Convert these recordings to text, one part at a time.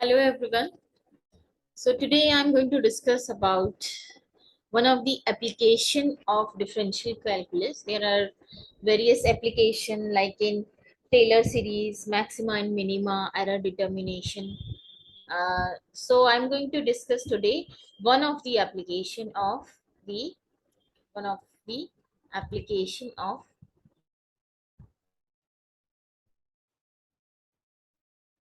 Hello everyone. So today I'm going to discuss about one of the application of differential calculus. There are various application like in Taylor series, maxima and minima, error determination. So I'm going to discuss today one of the application of the one of the application of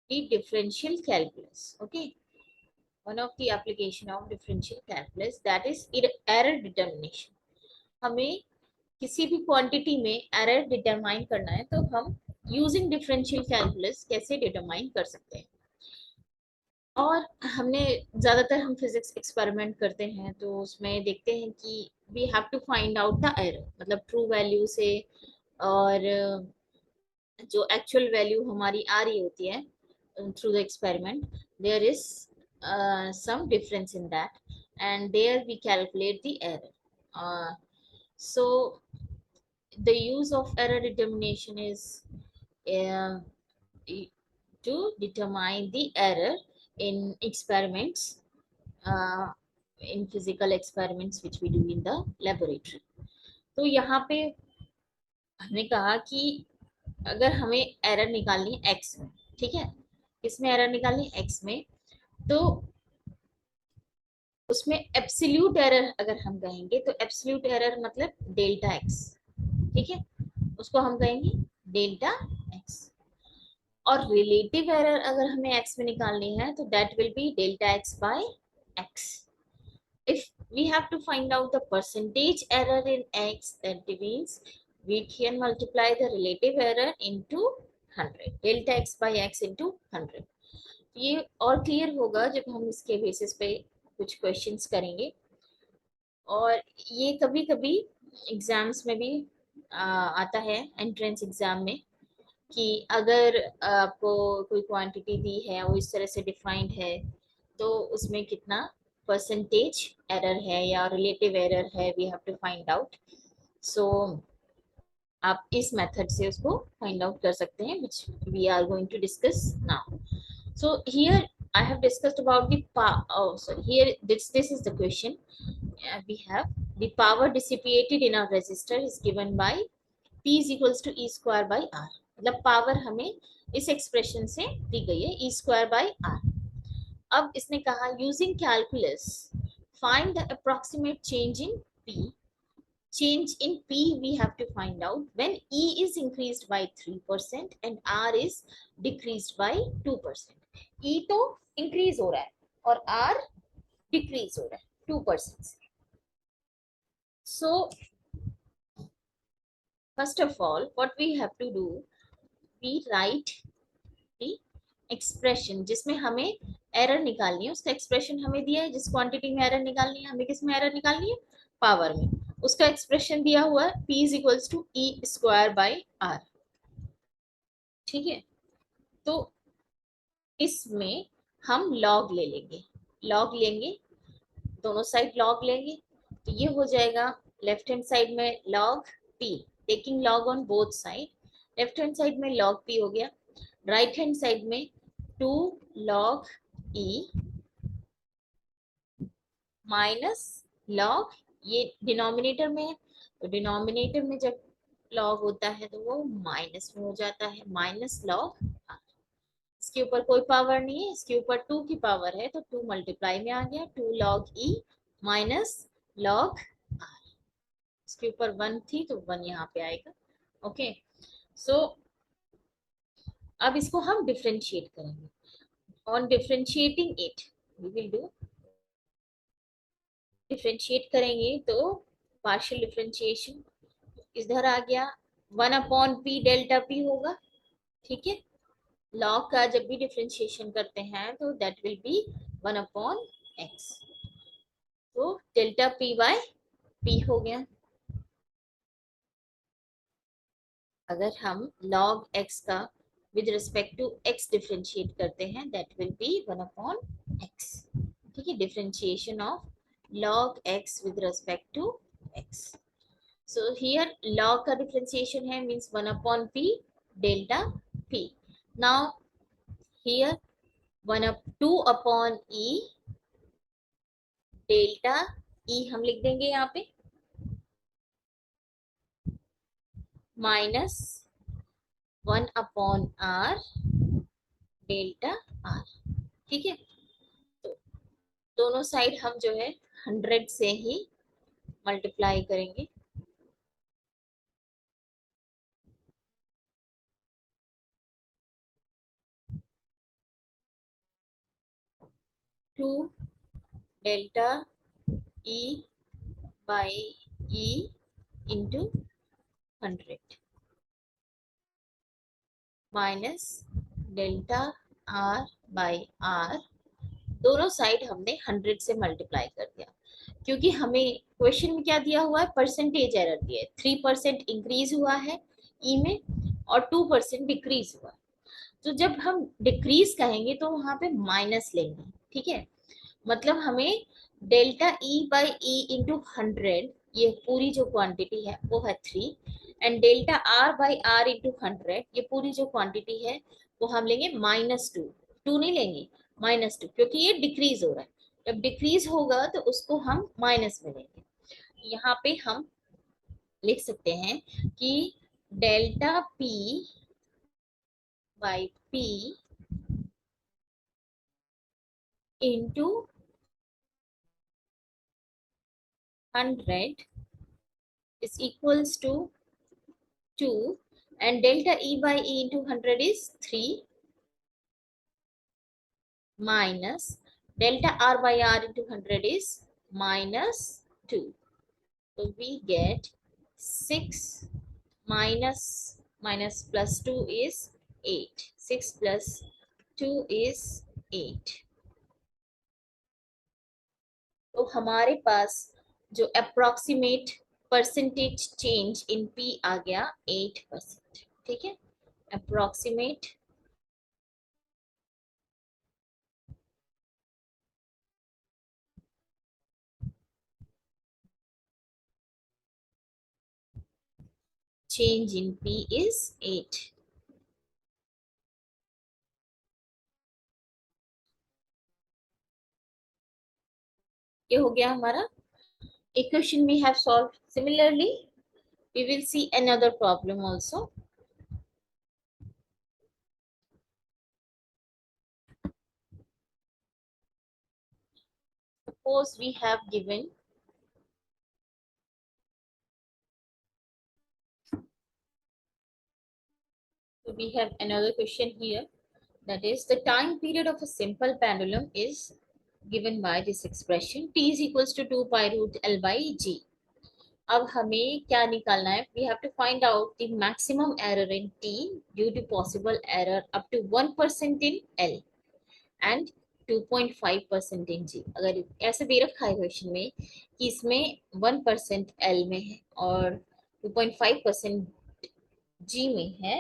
the differential calculus. Okay, one of the application of differential calculus, that is error determination. हमें किसी भी quantity में error determine करना है तो हम using differential calculus कैसे determine कर सकते हैं। और हमने ज़्यादातर हम फिजिक्स एक्सपेरिमेंट करते हैं तो उसमें देखते हैं कि we have to find out the error, मतलब ट्रू वैल्यू से और जो एक्चुअल वैल्यू हमारी आ रही होती है through the experiment, there is some difference in that, and there we calculate the error. So the use of error determination is uh, to determine the error in experiments, uh, in physical experiments which we do in the laboratory. तो यहाँ पे हमने कहा कि अगर हमें error निकालनी है एक्स में, ठीक है, किसमें एरर निकालनी है एक्स में, तो उसमें एब्सोल्यूट एरर अगर हम कहेंगे तो एब्सोल्यूट एरर मतलब डेल्टा एक्स, ठीक है, उसको हम कहेंगे डेल्टा एक्स। और रिलेटिव एरर अगर हमें एक्स में निकालनी है तो that will be delta x by x. if we have to find out the percentage error in x, that means we can multiply the relative error into 100, delta x by x into 100। ये और clear होगा जब हम इसके basis पे कुछ questions करेंगे। और ये कभी कभी एग्जाम्स में भी आता है, एंट्रेंस एग्जाम में, कि अगर आपको कोई क्वांटिटी दी है वो इस तरह से डिफाइंड है तो उसमें कितना परसेंटेज एरर है या रिलेटिव एरर है, we have to find out. So आप इस मेथड से उसको फाइंड आउट कर सकते हैं, which we are going to discuss now. So here I have discussed about the oh sorry, here this is the question. We have the power dissipated in our resistor is given by P is equals to E square by R। मतलब power हमें इस expression से दी गई है E square by R। अब इसने कहा using calculus find the approximate change in P। Change in P we have to find out when E is increased by 3% and R is decreased by 2%। E तो increase हो रहा है और R decrease हो रहा है 2% से। So first of all what we have to do, we write the expression जिसमें हमें एरर निकालनी है, उसका एक्सप्रेशन हमें दिया है। जिस क्वांटिटी में एरर निकालनी है, हमें किस में एरर निकालनी है, पावर में, उसका एक्सप्रेशन दिया हुआ है P is equals to E square by R. ठीक है, तो इसमें हम लॉग ले लेंगे, लॉग लेंगे, दोनों साइड लॉग लेंगे, तो ये हो जाएगा लेफ्ट हैंड साइड में log P, taking log on both side, left hand side में लॉग P हो गया, राइट हैंड साइड में 2 log E माइनस लॉग, ये डिनोमिनेटर में है तो डिनोमिनेटर में जब लॉग होता है तो वो माइनस में हो जाता है, माइनस लॉग आर। इसके ऊपर कोई पावर नहीं है, इसके ऊपर 2 की पावर है तो 2 मल्टीप्लाई में आ गया, 2 log E minus log are. इसके ऊपर 1 थी तो 1 यहाँ पे आएगा। ओके, सो अब इसको हम डिफ्रेंशिएट करेंगे। On differentiating it we will do, differentiate करेंगे तो पार्शियल डिफ्रेंशिएशन इधर आ गया, 1/p डेल्टा p होगा। ठीक है, लॉग का जब भी डिफ्रेंशिएशन करते हैं तो दैट विल बी 1/x, तो डेल्टा p बाय p हो गया। अगर हम log x का with respect to x differentiate करते हैं दैट विल बी 1/x। ठीक है, differentiation of log x with respect to x। So here log का differentiation है means 1/p delta p। Now here two upon E delta E हम लिख देंगे यहाँ पे माइनस 1/r डेल्टा आर। ठीक है, तो दोनों साइड हम जो है 100 से ही मल्टीप्लाई करेंगे। Two delta E by E into 100 minus delta R by R. दोनों साइड हमने 100 से मल्टीप्लाई कर दिया, क्योंकि हमें क्वेश्चन में क्या दिया हुआ है, परसेंटेज एरर दिया है। 3% इंक्रीज हुआ है ई में और 2% डिक्रीज हुआ है। तो जब हम डिक्रीज कहेंगे तो वहां पे माइनस लेंगे। ठीक है, मतलब हमें delta E by E into 100, ये पूरी जो क्वांटिटी है वो है 3, and delta R by R into 100, ये पूरी जो क्वांटिटी है वो हम लेंगे -2। 2 नहीं लेंगे, -2, क्योंकि ये डिक्रीज हो रहा है। जब डिक्रीज होगा तो उसको हम माइनस में लेंगे। यहाँ पे हम लिख सकते हैं कि delta P by P into 100 is equals to 2, and delta E by E into 100 is 3 minus delta R by R into 100 is -2. So we get 6 minus plus 2 is 8. 6 plus 2 is 8. तो हमारे पास जो approximate percentage change in P आ गया 8%। ठीक है, approximate change in P is 8। ये हो गया हमारा equation we have solved। Similarly, we will see another problem also। Suppose we have given we have another question here, that is the time period of a simple pendulum is given by this expression t is equals to 2 pi root L by G। अब हमें क्या निकालना है, we have to find out the maximum error in T due to possible error up to 1% in L and 2.5% इन जी। अगर ऐसे दे रखा है question में कि इसमें 1% एल में है और 2.5% जी में है,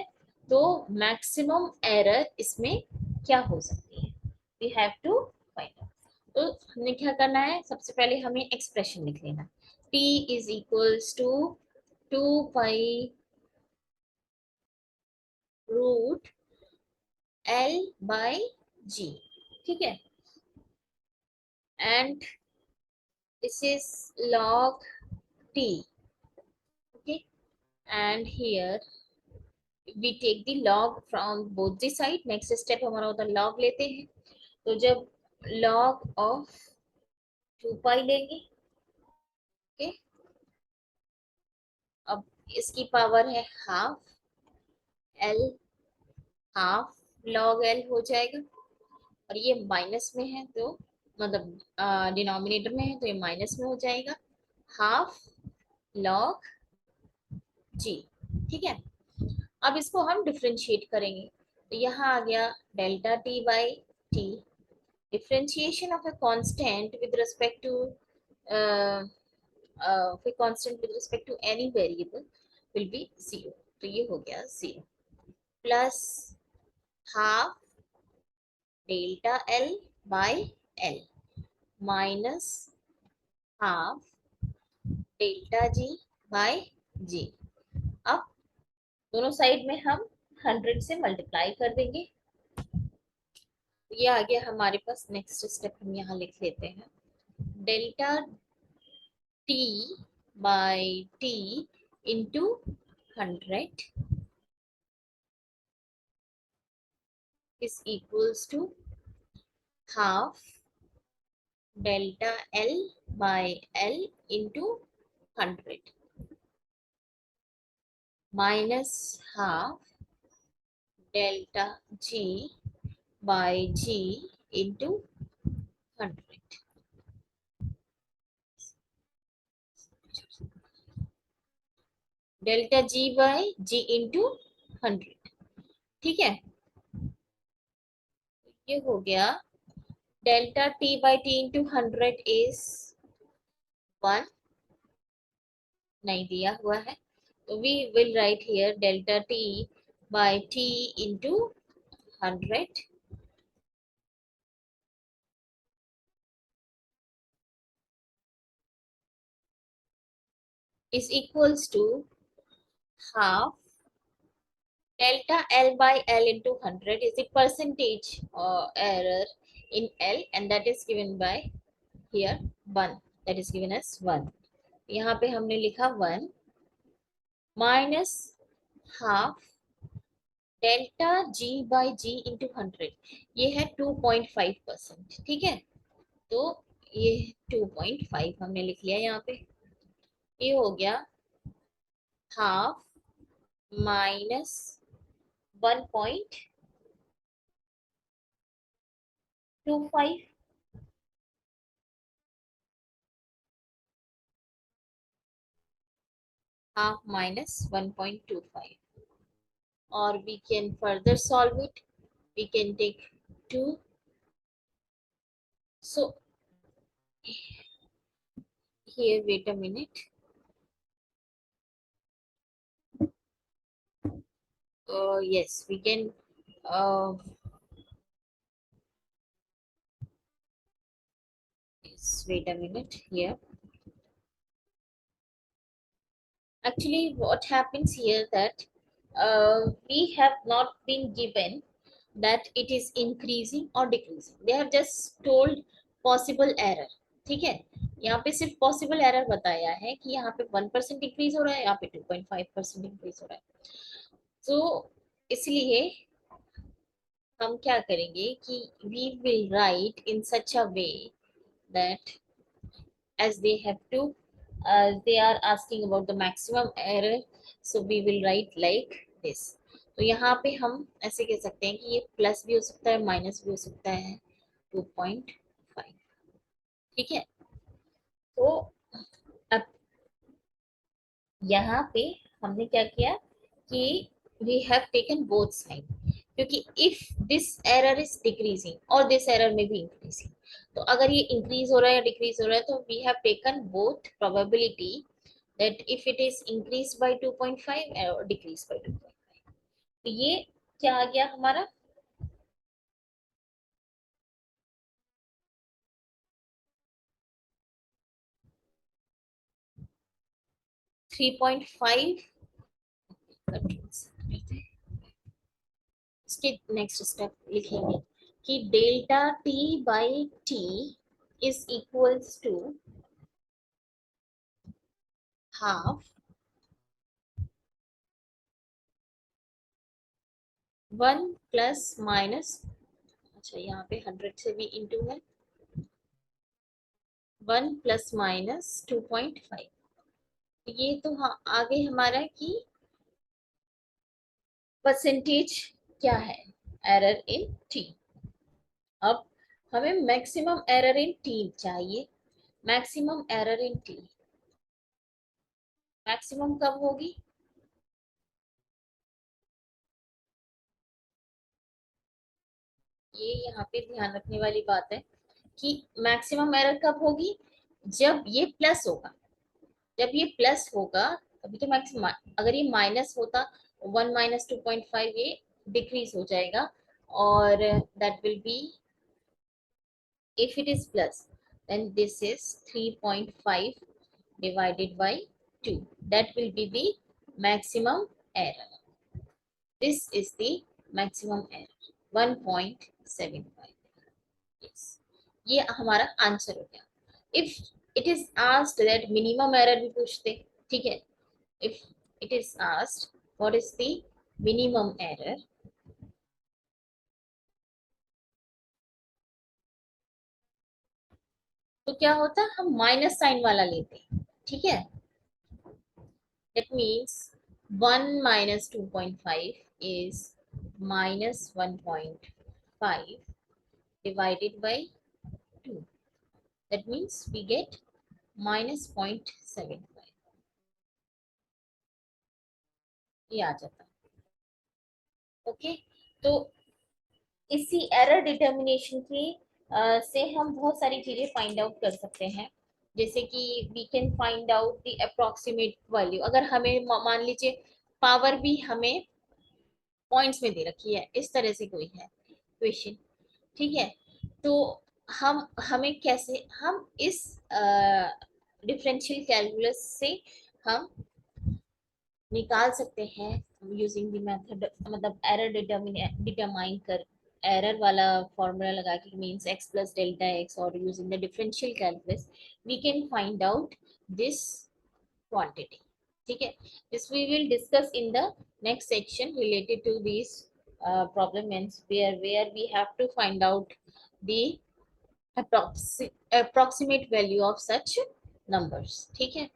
तो मैक्सिमम एरर इसमें क्या हो सकती है, we have to find out. तो हमने क्या करना है, सबसे पहले हमें एक्सप्रेशन लिख लेना। t is equals to 2 pi root L by G. ठीक है, and this is log t। Okay, and here we take the log from both the side। next step हमारा होता है log लेते हैं, तो जब log of 2 पाई लेंगे। okay, अब इसकी पावर है half l, half log l हो जाएगा, और ये माइनस में है तो मतलब डिनोमिनेटर में है तो ये माइनस में हो जाएगा, हाफ log g। ठीक है, अब इसको हम डिफ्रेंशिएट करेंगे, तो यहाँ आ गया delta T by T. Differentiation of a constant with respect to constant with respect to any variable will be 0। तो ये हो गया 0 plus half delta L by L minus half delta G by G. अब दोनों side में हम 100 से multiply कर देंगे। ये आ गया हमारे पास। नेक्स्ट स्टेप हम यहाँ लिख लेते हैं, delta t by t into 100 is equals to half delta L by L into 100 minus half delta G by G into 100. Delta G by G into 100, ठीक है। ये हो गया, delta T by T into 100 is 1, नहीं दिया हुआ है, तो we will write here delta T by T into 100 is equals to half delta L by L into 100 is the percentage error in L, and that is given by here 1, that is given as 1. यहाँ पे हमने लिखा 1 minus half delta G by G into 100, ये है 2.5%, ठीक है। तो ये 2.5 हमने लिख लिया यहाँ पे। ये हो गया half minus 1.25, half minus 1.25, or we can further solve it. We can take 2. So here, wait a minute. Yes, we can yes, wait a minute here. Actually, what happens here that we have not been given that it is increasing or decreasing. They have just told possible error, ठीक है। यहाँ पे सिर्फ possible error बताया है कि यहाँ पे 1% इंक्रीज हो रहा है, यहाँ पे 2.5% इंक्रीज हो रहा है। तो इसलिए हम क्या करेंगे कि we will write in such a way that as they have to they are asking about the maximum error, so we will write like this. तो यहाँ पे हम ऐसे कह सकते हैं कि ये प्लस भी हो सकता है, माइनस भी हो सकता है, 2.5, ठीक है। तो अब यहाँ पे हमने क्या किया कि we have taken both side, क्योंकि if this error is decreasing और this error में भी increasing, तो अगर ये increase हो रहा है या decrease हो रहा है, तो we have taken both probability that if it is increased by 2.5 or decreased by 2.5. तो ये क्या आ गया हमारा, 3.5। इसके नेक्स्ट स्टेप लिखेंगे कि delta t by t is equals to half 1 plus minus, अच्छा यहाँ पे 100 से भी इंटू है, 1 प्लस माइनस 2.5। ये तो हाँ आगे हमारा कि परसेंटेज क्या है एरर इन टी। अब हमें मैक्सिमम एरर इन टी चाहिए। Maximum error in T maximum कब होगी, ये यहाँ पे ध्यान रखने वाली बात है कि मैक्सिमम एरर कब होगी, जब ये प्लस होगा। जब ये प्लस होगा तभी तो मैक्सिमम, अगर ये माइनस होता 1 माइनस 2.5, ये डिक्रीज हो जाएगा, और that will B, if it is plus, then this is 3.5 divided by 2, that will be the maximum error. This is the maximum error, 1.75. yes. ये हमारा आंसर हो गया. If it is asked that minimum error भी पूछते, ठीक है. If it is asked what is the minimum error, तो क्या होता है, हम माइनस साइन वाला लेते हैं, ठीक है. That means 1 minus 2.5 is minus 1.5 divided by 2. That means we get minus 0.75. ये आ जाता है. ओके. तो इसी एरर डिटर्मिनेशन की से हम बहुत सारी चीजें फाइंड आउट कर सकते हैं. जैसे कि we can find out the approximate value. अगर हमें मान लीजिए पावर भी हमें पॉइंट्स में दे रखी है, इस तरह से कोई है क्वेश्चन, ठीक है. तो हम हमें कैसे हम इस डिफरेंशियल कैलकुलस से हम निकाल सकते हैं यूजिंग द मेथड, मतलब एरर डिटरमाइन कर, एरर वाला फॉर्मूला लगा के, means x plus delta x, और using the differential calculus we can find out this quantity. ठीक है. this we will discuss in the next section related to these problem, and where we have to find out the approximate value of such numbers. ठीक है.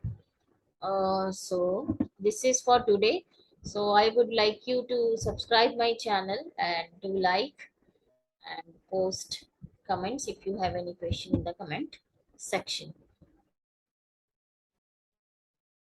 So this is for today. So I would like you to subscribe my channel and do like and post comments if you have any question in the comment section.